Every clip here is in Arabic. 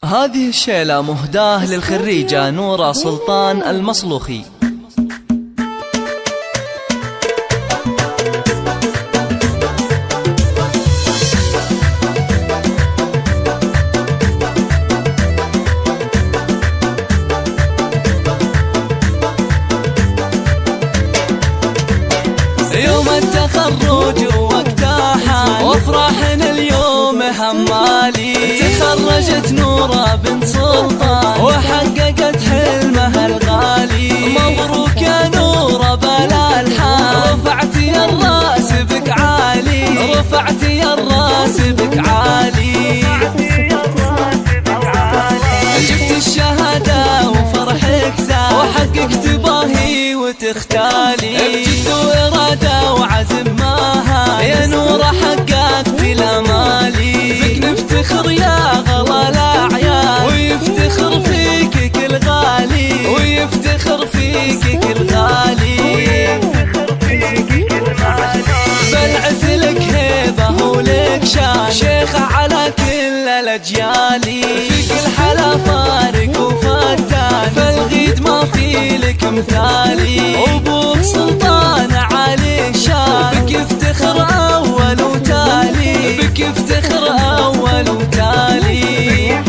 هذه الشيلة مهداة للخريجة نورة سلطان المصلوخي. يوم التخرج ووقتها حان وافراحنا اليوم همالي، تخرجت نورة بنت سلطان وحققت حلمها الغالي. مبروك يا نورة بلا الحان، رفعتي الراس بك عالي، رفعتي الراس بك عالي. جبت الشهادة وفرحك زاد وحققت باهي وتختالي، بجد وإرادة وعزم ماها يا نورة حققت الأمالي. بك نفتخر يا غلا الأعيان ويفتخر فيك كل غالي، ويفتخر فيك كل غالي. بالعز لك هيبة ولك شان، شيخة على كل الأجيال، في كل حلا فارق وفتان، فالغيد ما في لك مثالي. وابوك سلطان عالي الشان، بك يفتخر أول وتالي، بك يفتخر أول وتالي.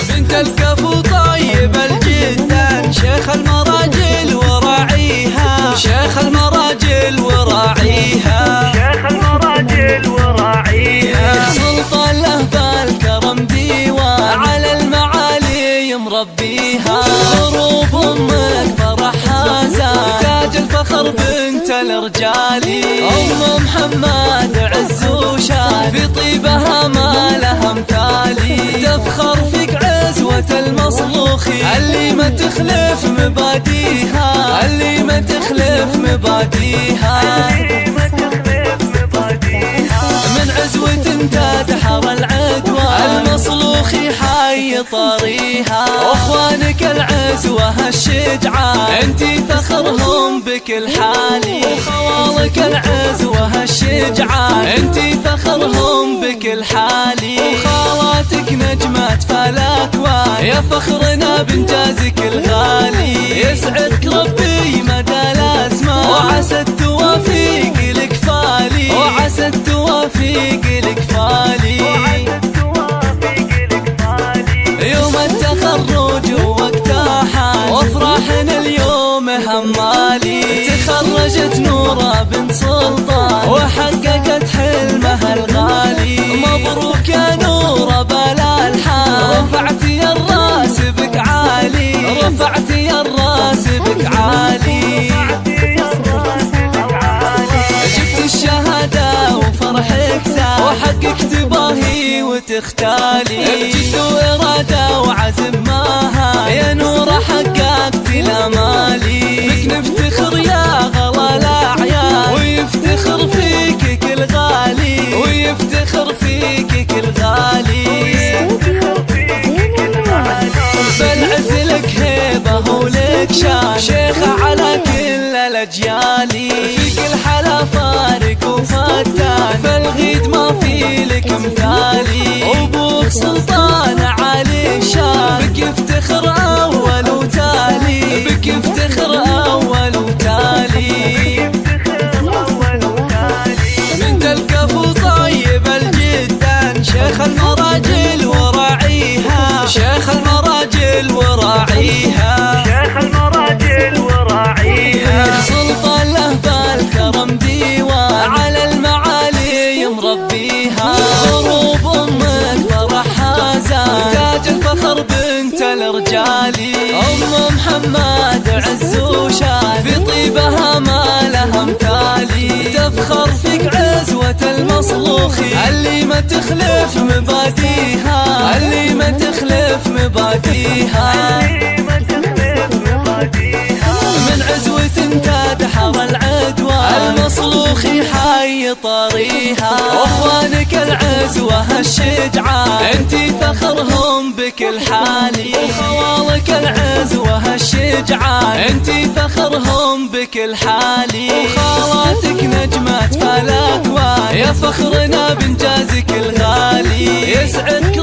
بنت الكفو طيب الجدان، شيخ المراجل وراعيها، شيخ المراجل وراعيها، شيخ المراجل وراعيها. سلطان له بالكرم ديوان، على المعالي مربيها. غروب امك فرحها زاد، تاج الفخر بنت الرجالي. ام محمد عز وشان، في طيبها ما لها مثالي. تفخر فيك عزوة المصلوخي، اللي ما تخلف مباديها، اللي ما تخلف مباديها. من عزوة تدحر العدوى، المصلوخي حي طريها. واخوانك العزوة الشجعان، انتي فخرهم بكل حالي. وخوالك العزوة الشجعان، انتي فخرهم بكل حالي. وخالاتك نجمات فالاكوان، يا فخرنا بانجازك الغالي. يسعدك ربي مدى الازمان، وعسى التوافيق لك فالي، وعسى التوافيق لك فالي. يوم التخرج ووقتها حان وافراحنا اليوم همالي، تخرجت نورة بنت سلطان وحققت حلمها الغالي. مبروك يا نورة بلا الحان، رفعتي الراس بك عالي، رفعتي الراس بك عالي. جبت الشهادة وفرحك زاد وحققت باهي وتختالي، بجد وإرادة وعزم ماها يا نورة حققت الأمالي. بك نفتخر يا غلا الأعيان ويفتخر فيك كل غالي، ويفتخر فيك كل غالي. بالعز لك هيبة ولك شان، شيخة على كل الأجيال، في كل حلا فارق وفتان، فالغيد ما في لك مثالي. وابوك سلطان عالي الشان، بك يفتخر أول وتالي، بك يفتخر أول وتالي. بنت الكفو طيب الجدان، شيخ المراجل وراعيها، شيخ المراجل وراعيها، شيخ المراجل وراعيها. سلطان له بالكرم ديوان، على المعالي مربيها. غروب امك فرحها زاد، تاج الفخر بنت الرجالي. ام محمد عز وشان، في طيبها ما لها مثالي. تفخر فيك عزوة المصلوخي، اللي ما تخلف مباديها، اللي ما تخلف مباديها. من عزوة تدحر العدوى، المصلوخي حي طريها. واخوانك العزوة الشجعان، انتي فخرهم بكل حالي. وخوالك العزوة الشجعان، انتي فخرهم بكل حالي. وخالاتك نجمات فالاكوان، يا فخرنا بانجازك الغالي. يسعدك